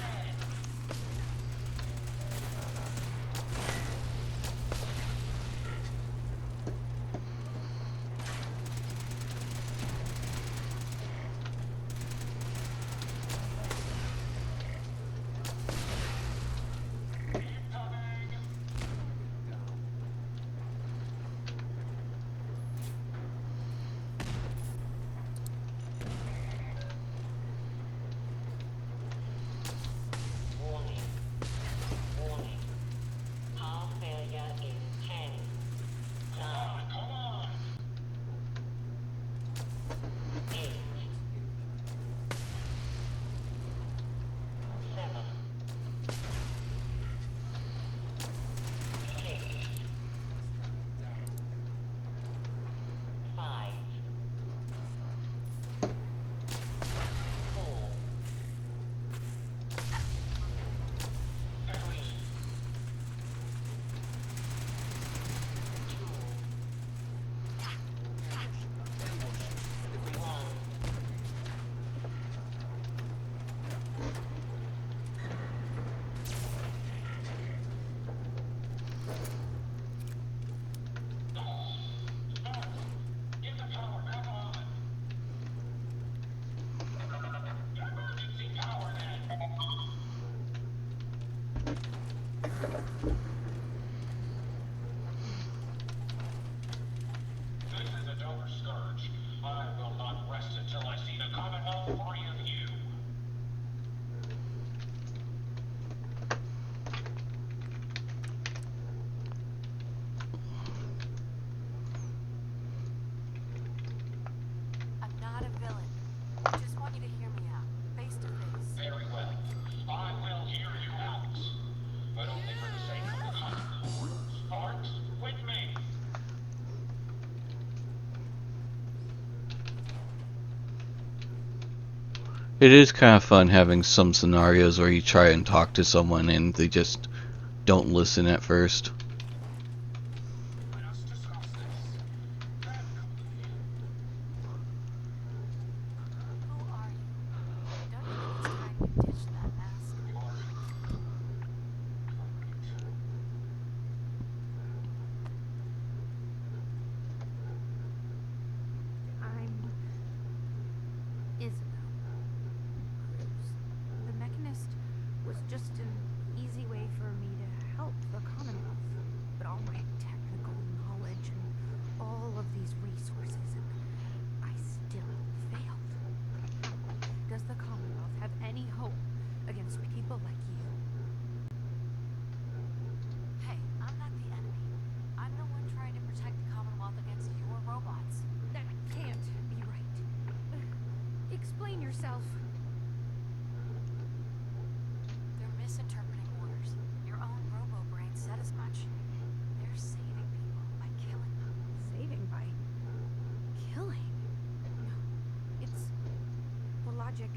Warning. Warning. Power failure in 10, 9, Come on! 8, 7, 6, 5, 4, 3, 2, 1. Get the power back on! Emergency power, then! This is a Dover scourge. I will not rest until I see the Commonwealth free of you. I'm not a villain. I just want you to hear me out, face to face. Very well. I will hear you out. But only for the sake of the Commonwealth. Sparks, with me! It is kind of fun having some scenarios where you try and talk to someone and they just don't listen at first. Let us discuss this. Who are you? Don't you think it's time you ditched that mask? I'm Isabel Cruz. The Mechanist was just an easy way for me to help the Commonwealth. But all my technical knowledge and all of these resources, and I still failed. Does the Commonwealth have any hope against people like you? Hey, I'm not the enemy. I'm the one trying to protect the Commonwealth against your robots. That can't be right. Explain yourself. They're misinterpreting orders. Your own robo-brain said as much. They're saving people by killing them. Saving by killing? No. It's the logic.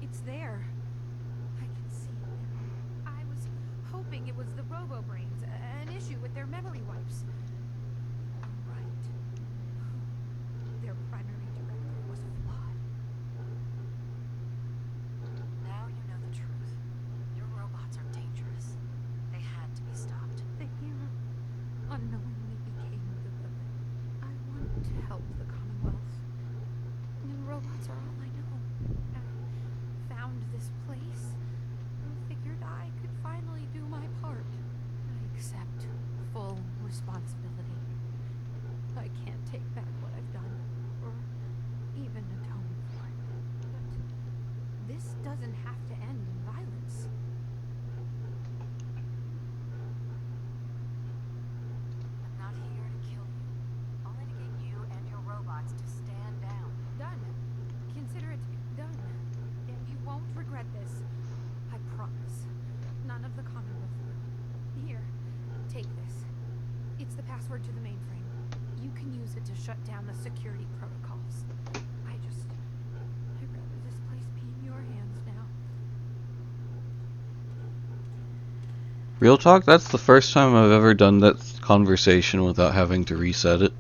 It's there. I can see it now. I was hoping it was the robo-brains, an issue with their memory wipes. Right. Their primary director was flawed. Now you know the truth. Your robots are dangerous. They had to be stopped. The hero unknowingly became the villain. I want to help the Commonwealth. And robots are all I know. I found this place and figured I could finally do my part. I accept full It's the password to the mainframe. You can use it to shut down the security protocols. I'd rather this place be in your hands now. Real talk, that's the first time I've ever done that conversation without having to reset it.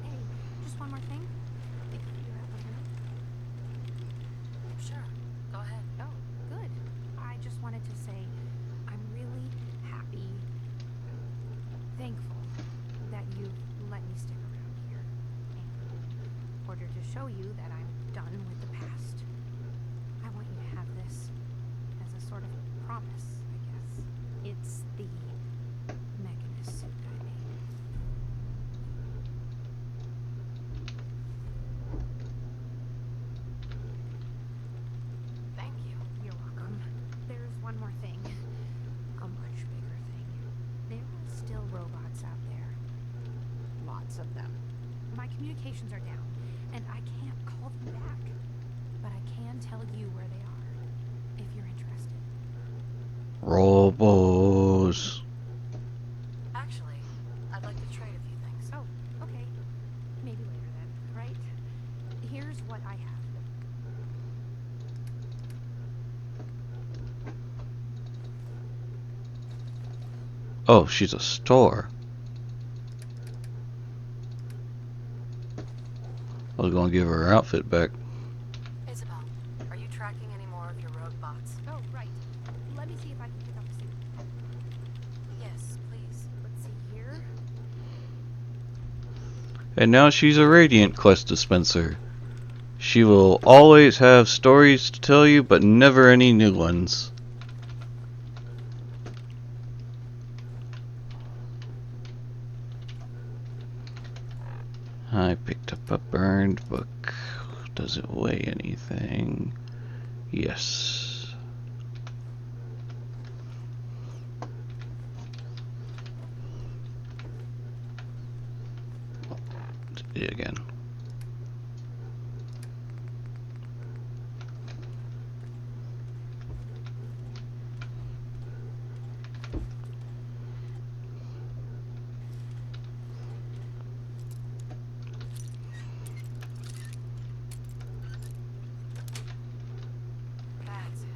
Hey, just one more thing. If you have a minute. Sure, go ahead. Oh, good. I just wanted to say I'm really happy, thankful that you let me stick around here. And in order to show you that I'm done with the past, I want you to have this as a sort of promise, I guess. It's the Mechanist suit I made. Thank you. You're welcome. There's one more thing. A much bigger thing. There are still robots out there. Lots of them. My communications are down, and I can't call them back. But I can tell you where they are, if you're interested. Robos. Actually, I'd like to trade a few things. Oh, okay. Maybe later then, right? Here's what I have. Oh, she's a store. I was gonna give her her outfit back. Isabel, are you tracking any more of your rogue bots? Oh, right. Let me see if I can pick up the suit. Yes, please. Let's see here. And now she's a Radiant quest dispenser. She will always have stories to tell you, but never any new ones. I picked up a burned book. Does it weigh anything? Yes. Did it again. That's it.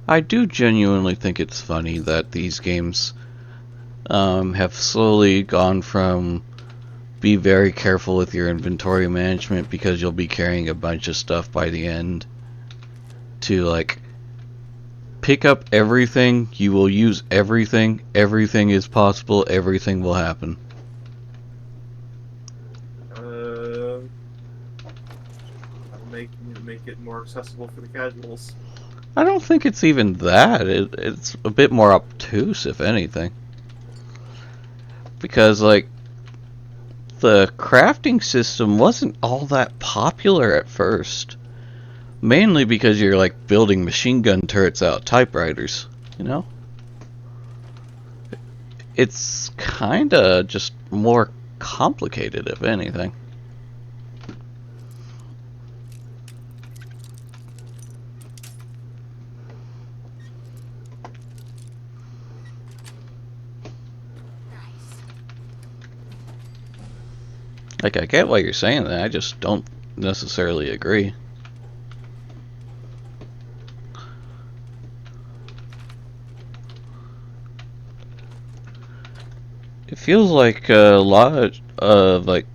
I do genuinely think it's funny that these games have slowly gone from be very careful with your inventory management because you'll be carrying a bunch of stuff by the end to like pick up everything, you will use everything, everything is possible, everything will happen. That'll make it more accessible for the casuals. I don't think it's even that. It's a bit more obtuse, if anything. Because, like, the crafting system wasn't all that popular at first. Mainly because you're, like, building machine gun turrets out of typewriters, you know? It's kinda just more complicated, if anything. Nice. Like, I get why you're saying that, I just don't necessarily agree. It feels like a lot of, like,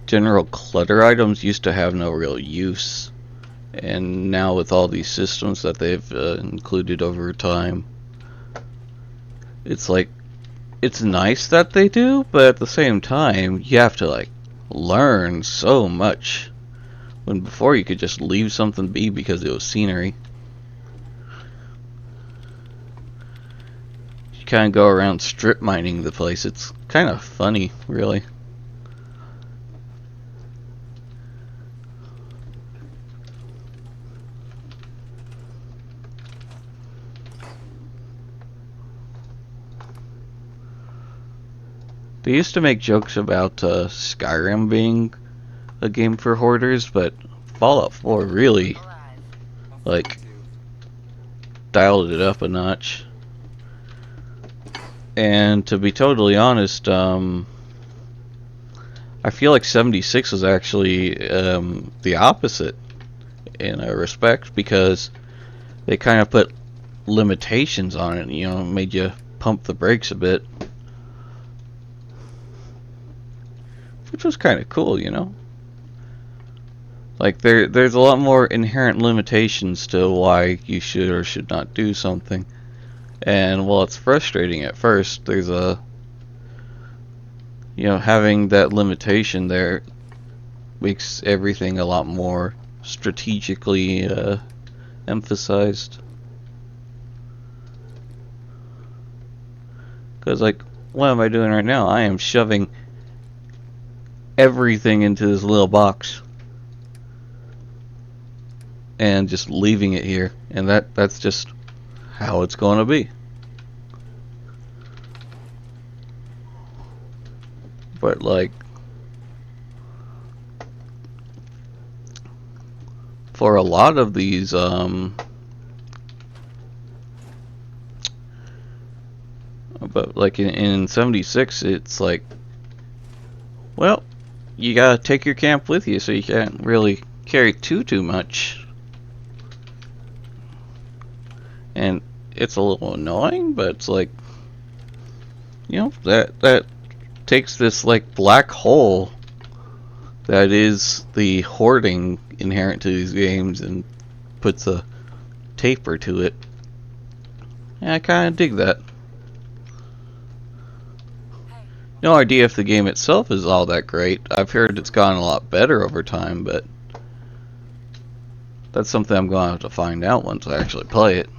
general clutter items used to have no real use. And now with all these systems that they've included over time, it's like, it's nice that they do, but at the same time, you have to, like, learn so much. When before you could just leave something be because it was scenery. You kind of go around strip mining the place. It's kind of funny, really. They used to make jokes about Skyrim being a game for hoarders, but Fallout 4 really like dialed it up a notch. And to be totally honest, I feel like 76 was actually the opposite in a respect, because they kind of put limitations on it, you know, made you pump the brakes a bit, which was kind of cool, you know. Like there's a lot more inherent limitations to why you should or should not do something. And while it's frustrating at first, there's a, you know, having that limitation there makes everything a lot more strategically emphasized. Because, like, what am I doing right now? I am shoving everything into this little box and just leaving it here, and that's just how it's going to be. But, like, for a lot of these but like in 76, it's like, well, you gotta take your camp with you, so you can't really carry too much. And it's a little annoying, but it's like, you know, that takes this like black hole that is the hoarding inherent to these games and puts a taper to it. Yeah, I kind of dig that. No idea if the game itself is all that great. I've heard it's gotten a lot better over time, but that's something I'm going to have to find out once I actually play it.